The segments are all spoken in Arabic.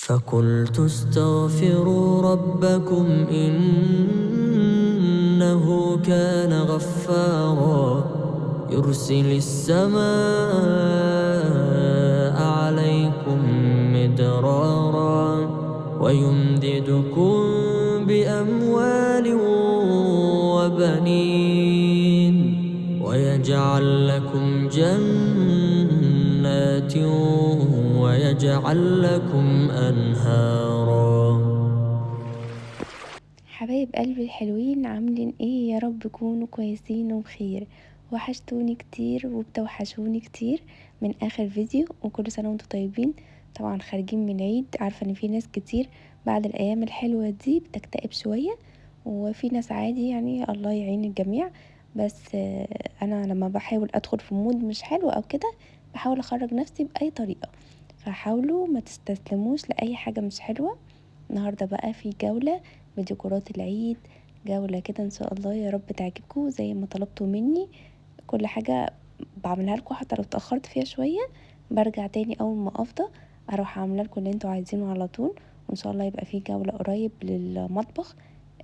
فقلت استغفروا ربكم إنه كان غفارا يرسل السماء عليكم مدرارا ويمددكم بأموال وبنين ويجعل لكم جنات ويجعل لكم أنهارا. حبايب قلبي الحلوين، عاملين ايه؟ يا رب تكونوا كويسين وبخير. وحشتوني كتير وبتوحشوني كتير من اخر فيديو، وكل سنه وانتم طيبين. طبعا خارجين من العيد، عارفه ان في ناس كتير بعد الايام الحلوه دي بتكتئب شويه، وفي ناس عادي، يعني الله يعين الجميع. بس انا لما بحاول ادخل في مود مش حلو او كده، بحاول اخرج نفسي باي طريقه. فحاولوا ما تستسلموش لاي حاجه مش حلوه. النهارده بقى في جوله بديكورات العيد، جولة كده ان شاء الله يا رب تعجبكم زي ما طلبتوا مني. كل حاجة بعملها لكم، حتى لو اتأخرت فيها شوية برجع تاني اول ما افضى اروح اعمل لكم اللي انتوا عايزينه على طول. وان شاء الله يبقى في جولة قريب للمطبخ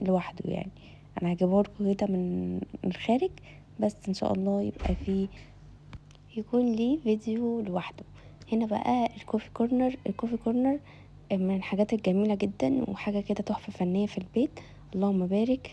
لوحده، يعني انا هجيبه لكم كده من الخارج، بس ان شاء الله يبقى في يكون لي فيديو لوحده. هنا بقى الكوفي كورنر. الكوفي كورنر من الحاجات الجميلة جدا، وحاجة كده تحفة فنية في البيت، اللهم بارك.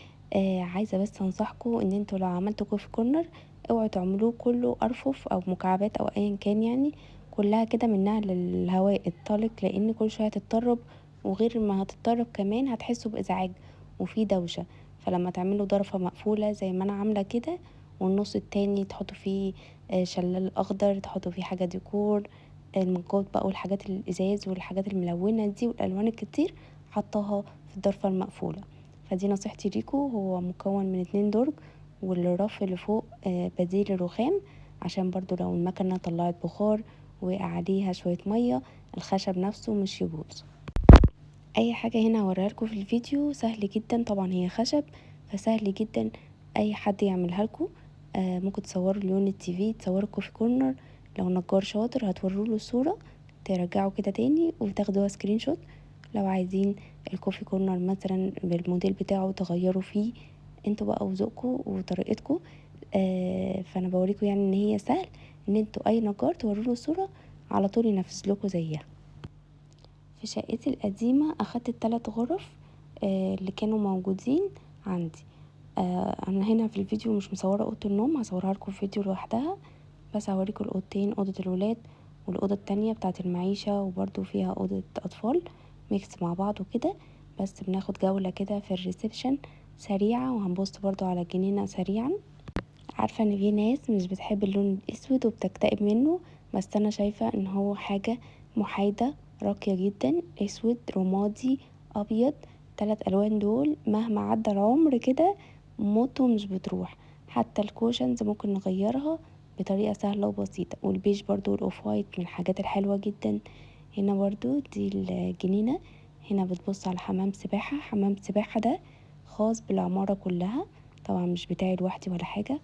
عايزة بس انصحكم ان انتوا لو عملتوا كوفي كورنر اوعوا تعملوه كله ارفف او مكعبات او ايا كان، يعني كلها كده منها للهواء الطلق، لان كل شوية هتتطرب، وغير ما هتتطرب كمان هتحسوا بازعاج وفي دوشة. فلما تعملوا ضرفة مقفولة زي ما انا عاملة كده، والنص التاني تحطوا فيه شلال اخضر، تحطوا فيه حاجة ديكور، المجات بقى والحاجات الازاز والحاجات الملونة دي والالوان الكتير حطاها في الضرفة المقفولة. فدي نصيحتي ليكو. هو مكون من 2 درج، والرف اللي فوق بديل الرخام، عشان برضو لو المكنة طلعت بخار وقع عليها شوية مية الخشب نفسه مش يبوظ. اي حاجة هنا هوريها لكم في الفيديو سهل جدا، طبعا هي خشب فسهل جدا اي حد يعملها لكم. ممكن تصوروا لون التي في، تصوروا كوفي كورنر، لو نجار شاطر هتوروا له الصورة، ترجعوا كده تاني وتاخدوها سكرين شوت. لو عايزين الكوفي كورنر مثلا بالموديل بتاعه تغيروا فيه، انتوا بقى وذوقكم وطريقتكم. فانا بوريكم يعني ان هي سهل ان انتوا اي نجار توروا له الصورة على طول ينفذ لكم زيها. في شقتي القديمة اخدت ال3 غرف اللي كانوا موجودين عندي. انا هنا في الفيديو مش مصوره اوضه النوم، هصورها لكم في فيديو لوحدها، بس هوريكم الاوضتين، اوضه الولاد والاوضه التانية بتاعه المعيشه، وبرده فيها اوضه اطفال ميكس مع بعض وكده. بس بناخد جوله كده في الريسبشن سريعه، وهنبص برضو على الجنينه سريعا. عارفه ان في ناس مش بتحب اللون الاسود وبتكتئب منه، بس انا شايفه ان هو حاجه محايده راقيه جدا. اسود، رمادي، ابيض، 3 الوان دول مهما عدى العمر كده موته مش بتروح. حتى الكوشنز ممكن نغيرها بطريقه سهله وبسيطه، والبيج برضو والاوف وايت من الحاجات الحلوه جدا. هنا برضو دي الجنينه، هنا بتبص على حمام سباحه. حمام سباحه ده خاص بالعماره كلها، طبعا مش بتاعي لوحدي ولا حاجه.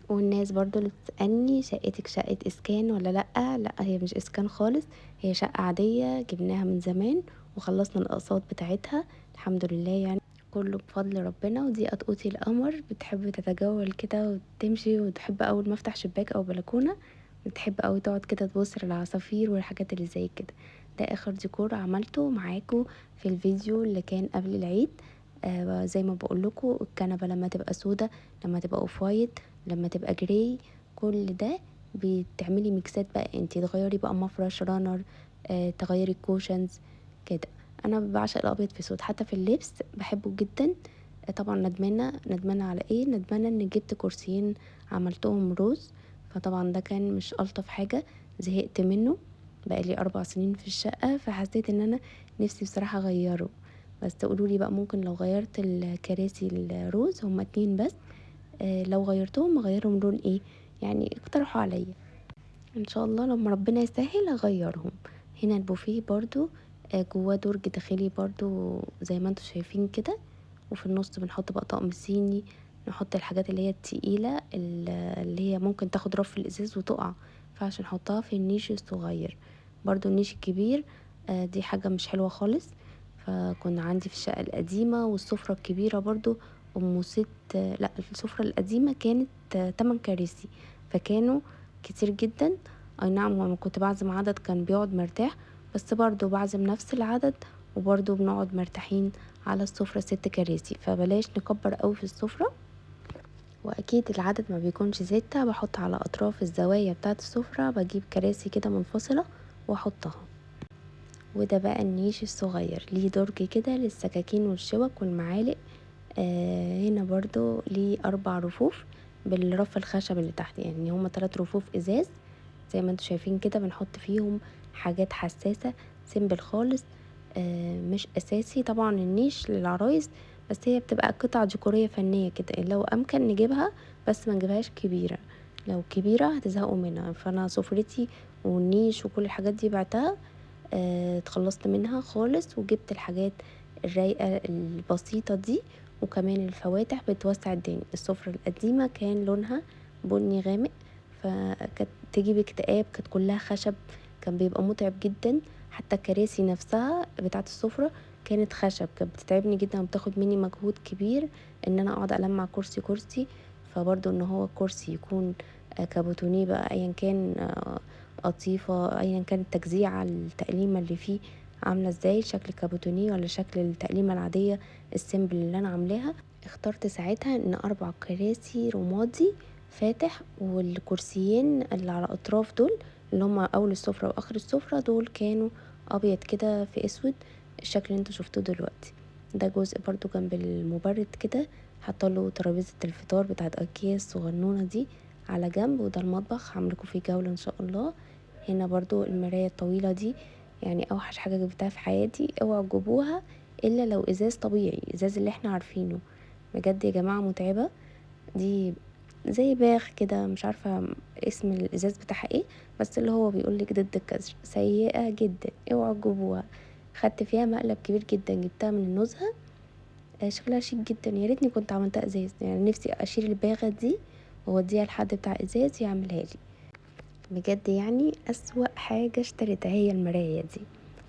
والناس برضو اللي بتسألني شقتك شقة اسكان ولا لأ، لا هي مش اسكان خالص، هي شقة عادية جبناها من زمان وخلصنا الاقساط بتاعتها الحمد لله، يعني كله بفضل ربنا. ودي قطقوطي القمر، بتحب تتجول كده وتمشي، وتحب اول ما افتح شباك او بلكونة بتحب قوي تقعد كده تبص للعصافير والحاجات اللي زي كده. ده اخر ديكور عملته معاكو في الفيديو اللي كان قبل العيد. زي ما بقولكوا الكنبة لما تبقى سودة، لما تبقى اوف وايت، لما تبقى جراي، كل ده بتعملي ميكسات بقى، انتي تغيري بقى مفرش رانر، تغيري الكوشنز كده. انا بعشق الابيض في اسود، حتى في اللبس بحبه جدا. طبعا ندمانه على ايه؟ ندمانه ان جبت كرسيين عملتهم روز، فطبعا ده كان مش الطف حاجه، زهقت منه. بقالي 4 سنين في الشقه، فحسيت ان انا نفسي بصراحه اغيره. بس تقولولي بقى ممكن لو غيرت الكراسي الروز هما 2 بس، لو غيرتهم اغيرهم لون ايه؟ يعني اقترحوا عليا ان شاء الله لما ربنا يسهل اغيرهم. هنا البوفيه برضو جواه درج داخلي برضو زي ما انتوا شايفين كده، وفي النص بنحط بقى طقم صيني، نحط الحاجات اللي هي التقيلة اللي هي ممكن تاخد رف الازاز وتقع، فعشان نحطها في النيش الصغير. برضو النيش الكبير دي حاجة مش حلوة خالص. فكنا عندي في الشقة القديمة والسفرة الكبيرة برضو أم ست، لا السفرة القديمة كانت 8 كراسي، فكانوا كتير جدا. اي نعم لما كنت بعزم عدد كان بيقعد مرتاح، بس برضو بعزم نفس العدد وبرضو بنقعد مرتاحين على السفرة 6 كراسي، فبلاش نكبر قوي في السفرة. واكيد العدد ما بيكونش 6، بحط على اطراف الزوايا بتاعة السفرة، بجيب كراسي كده منفصلة واحطها. وده بقى النيش الصغير ليه درج كده للسكاكين والشوك والمعالق. هنا برضو ليه 4 رفوف بالرف الخشب اللي تحت، يعني هما 3 رفوف ازاز زي ما انتوا شايفين كده، بنحط فيهم حاجات حساسة سيمبل خالص. مش اساسي طبعا النيش للعرايس، بس هي بتبقى قطعة ديكورية فنية كده لو امكن نجيبها، بس ما نجيبهاش كبيرة، لو كبيرة هتزهقوا منها. فانا سفرتي والنيش وكل الحاجات دي بعتها، اتخلصت منها خالص وجبت الحاجات الرايقة البسيطة دي. وكمان الفواتح بتوسع الدنيا. السفرة القديمة كان لونها بني غامق، فكانت تجيب اكتئاب، كانت كلها خشب، كان بيبقى متعب جدا. حتى الكراسي نفسها بتاعة السفرة كانت خشب، كانت بتتعبني جدا وبتاخد مني مجهود كبير ان انا اقعد المع كرسي كرسي. فبرضو ان هو كرسي يكون كابوتونيه بقى ايا كان، قطيفة ايا كان التجزيعة التقليمة اللي فيه عاملة ازاي، شكل كابوتونيه ولا شكل التقليمة العادية السيمبل اللي انا عاملاها. اخترت ساعتها ان 4 كراسي رمادي فاتح، والكرسيين اللي على اطراف دول اللي هما اول السفرة واخر السفرة دول كانوا ابيض كده في اسود، الشكل اللي انتوا شفتوه دلوقتي. ده جزء برضو جنب المبرد كده، حطله ترابيزة الفطار بتاعت ايكيا الصغنونة دي على جنب. وده المطبخ هعملكوا فيه جولة ان شاء الله. هنا برضو المراية الطويلة دي، يعني اوحش حاجة جبتها في حياتي، اوعوا تجيبوها الا لو ازاز طبيعي، ازاز اللي احنا عارفينه، بجد يا جماعة متعبة. دي زي باغ كده، مش عارفة اسم الازاز بتاعها ايه، بس اللي هو بيقولك ضد الكسر، سيئة جدا، اوعوا تجيبوها. خدت فيها مقلب كبير جدا، جبتها من النزهة. شكلها شيك جدا، يا ريتني كنت عملتها ازاز، يعني نفسي اشيل الباغة دي واوديها لحد بتاع ازاز يعملها لي. بجد يعني اسوأ حاجة اشتريتها هي المراية دي.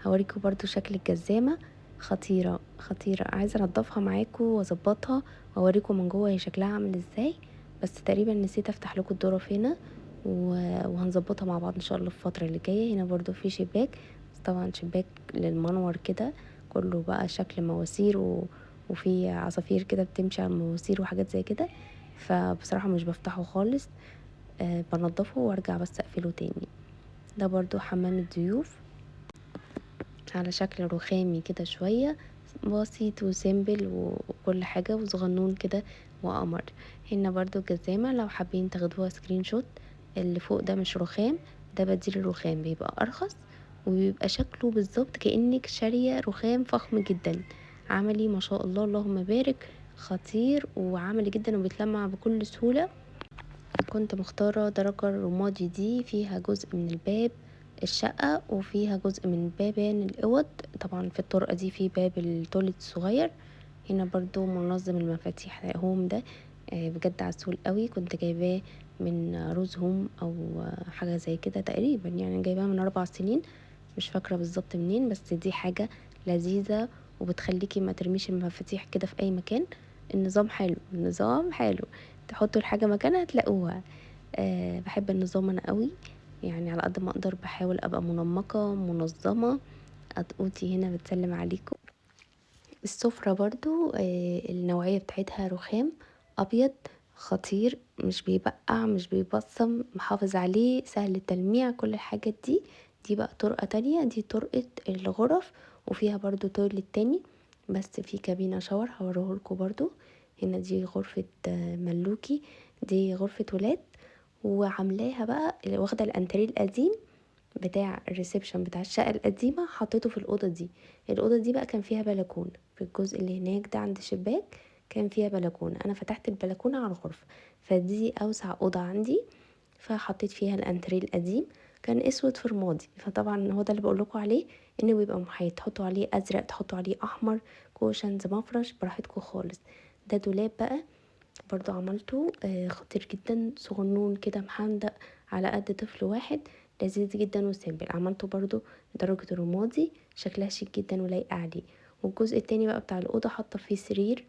هوريكم برضو شكل الجزامة، خطيرة خطيرة، عايزة انضفها معاكم واظبطها واوريكم من جوه هي شكلها عامل ازاي. بس تقريبا نسيت افتح لكم الظرف هنا، وهنظبطها مع بعض ان شاء الله في الفترة اللي جاية. هنا برضو في شباك، بس طبعا شباك للمنور كده، كله بقى شكل مواسير وفي عصافير كده بتمشي على المواسير وحاجات زي كده، فبصراحة مش بفتحه خالص. بنضفه وارجع بس اقفله تاني. ده برضو حمام الضيوف على شكل رخامي كده شوية، بسيط وسيمبل وكل حاجة وصغنون كده وقمر. هنا برضو الجزامة لو حابين تاخدوها سكرين شوت، اللي فوق ده مش رخام، ده بديل الرخام، بيبقى ارخص وبيبقى شكله بالظبط كأنك شارية رخام فخم جدا، عملي ما شاء الله اللهم بارك، خطير وعملي جدا وبيتلمع بكل سهولة. كنت مختارة درجة الرمادي دي، فيها جزء من الباب الشقة وفيها جزء من بابان الأوض. طبعا في الطرقة دي في باب التواليت الصغير. هنا برضو منظم المفاتيح هوم ده، بجد عسول قوي، كنت جايباه من روز هوم او حاجة زي كده تقريبا، يعني جايباه من 4 سنين، مش فاكرة بالظبط منين، بس دي حاجة لذيذة وبتخليكي ما ترميش المفاتيح كده في اي مكان. النظام حلو، النظام حلو، تحطوا الحاجة مكانها تلاقوها. بحب النظام انا قوي، يعني على قد ما اقدر بحاول ابقى منمقة منظمة. قطقوتي هنا بتسلم عليكم. السفرة برضو النوعية بتاعتها رخام ابيض خطير، مش بيبقع مش بيبصم، محافظ عليه، سهل التلميع، كل الحاجات دي. دي بقى طرقة تانية، دي طرقة الغرف، وفيها برضو تويلت تاني بس في كابينة شاور هوريهولكوا برضو. هنا دي غرفة ملوكي، دي غرفة ولاد، وعاملاها بقى واخدة الانتريه القديم بتاع الريسبشن بتاع الشقة القديمة، حطيته في الأوضة دي. الأوضة دي بقى كان فيها بلكونة في الجزء اللي هناك ده عند الشباك، كان فيها بلكونة، أنا فتحت البلكونة على الغرفة، فدي أوسع أوضة عندي. فحطيت فيها الأنتريه القديم، كان اسود في رمادي، فطبعا هو ده اللي بقولكوا عليه، انه بيبقى محايد، تحطوا عليه ازرق، تحطوا عليه احمر، كوشنز، مفرش، براحتكم خالص. ده دولاب بقى برضو عملته خطير جدا، صغنون كده محندق على قد طفل واحد. لذيذ جدا وسيمبل. عملته برضو درجة الرمادي، شكلها شيك جدا ولايقة عليه. والجزء التاني بقى بتاع الأوضة حاطة فيه سرير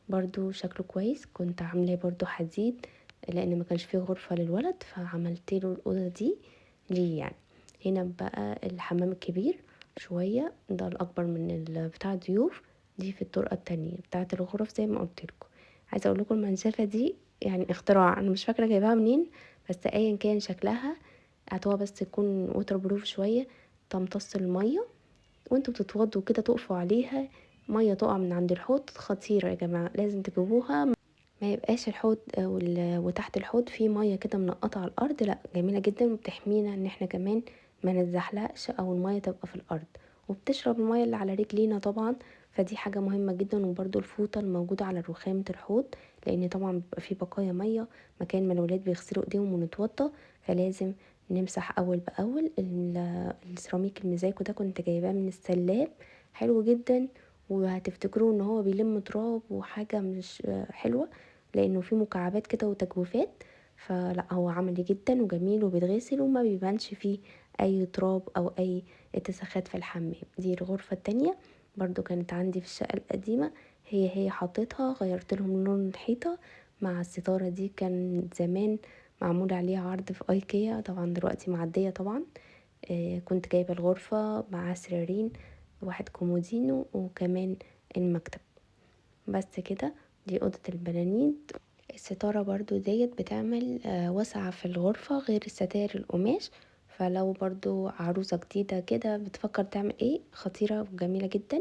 برضو شكله كويس، كنت عاملاه برضو حديد لان ما كانش فيه غرفة للولد، فعملت له الأوضة دي ليه يعني. هنا بقى الحمام الكبير شوية، ده الأكبر من بتاع الضيوف، دي في الطرقة التانية بتاعة الغرف زي ما قلت لكم. عايزة اقول لكم المنشفة دي يعني اختراع، انا مش فاكرة جايباها منين، بس ايا كان شكلها هتوها بس تكون ووتر بروف شوية، تمتص المية وانتوا بتتوضوا كده تقفوا عليها، مية تقع من عند الحوض خطيرة يا جماعة، لازم تجيبوها. ما يبقاش الحوض وتحت الحوض في مية كده منقطة على الأرض، لا جميلة جدا وبتحمينا ان احنا كمان ما نتزحلقش او المية تبقى في الأرض، وبتشرب المية اللي على رجلينا طبعا، فدي حاجة مهمة جدا. وبرده الفوطة الموجودة على رخامة الحوض، لان طبعا بيبقى فيه بقايا مية مكان ما الولاد بيغسلوا ايديهم ونتوضى، فلازم نمسح اول باول. السيراميك المزايكو ده كنت جايباه من السلاب، حلو جدا، وهتفتكروا ان هو بيلم تراب وحاجة مش حلوة لانه فيه مكعبات كده وتجويفات، فلا هو عملي جدا وجميل وبيتغسل وما بيبانش فيه اي تراب او اي اتساخات في الحمام. دي الغرفة التانية برضو كانت عندي في الشقة القديمة، هي حطيتها، غيرت لهم لون الحيطة مع الستارة دي، كان زمان معمول عليها عرض في ايكيا، طبعا دلوقتي معدية طبعا. كنت جايبة الغرفة مع سريرين، واحد كومودينو وكمان المكتب. بس كده، دي أوضة البلانين. الستارة برضو ديت بتعمل وسعة في الغرفة غير الستائر القماش، فلو برضو عروسة جديدة كده بتفكر تعمل ايه، خطيرة وجميلة جدا.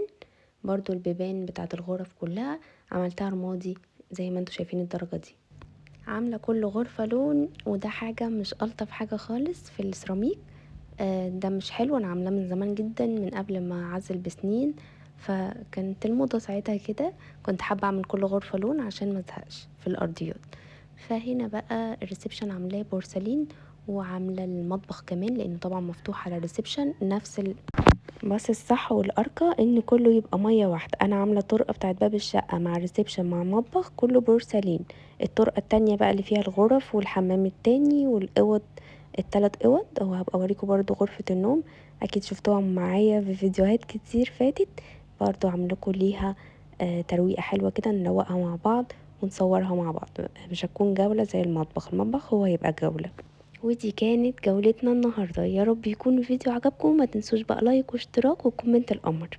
برضو البيبان بتاعت الغرف كلها عملتها رمادي زي ما انتوا شايفين الدرجة دي. عاملة كل غرفة لون، وده حاجة مش ألطف حاجة خالص في السيراميك. ده مش حلو، انا عاملاه من زمان جدا من قبل ما اعزل بسنين، فكانت الموضة ساعتها كده، كنت حابة اعمل كل غرفة لون عشان ما ازهقش في الارضيات. فهنا بقى الريسبشن عاملاه بورسلين، وعاملة المطبخ كمان لانه طبعا مفتوح على الريسبشن نفس بس الصح والارقى ان كله يبقى ميه واحده. انا عامله طرقه بتاعت باب الشقه مع الريسبشن مع المطبخ كله بورسلين، الطرقه التانية بقى اللي فيها الغرف والحمام التاني والاوض، التلات اوض، وهبقى اوريكم برضو غرفه النوم، اكيد شفتوها معايا في فيديوهات كتير فاتت، برضو عاملكم ليها ترويقه حلوه كده، نروقها مع بعض ونصورها مع بعض، مش هتكون جوله زي المطبخ هو هيبقى جوله. ودي كانت جولتنا النهاردة، يا رب يكون الفيديو عجبكم، ما تنسوش بقى لايك واشتراك وكومنت القمر.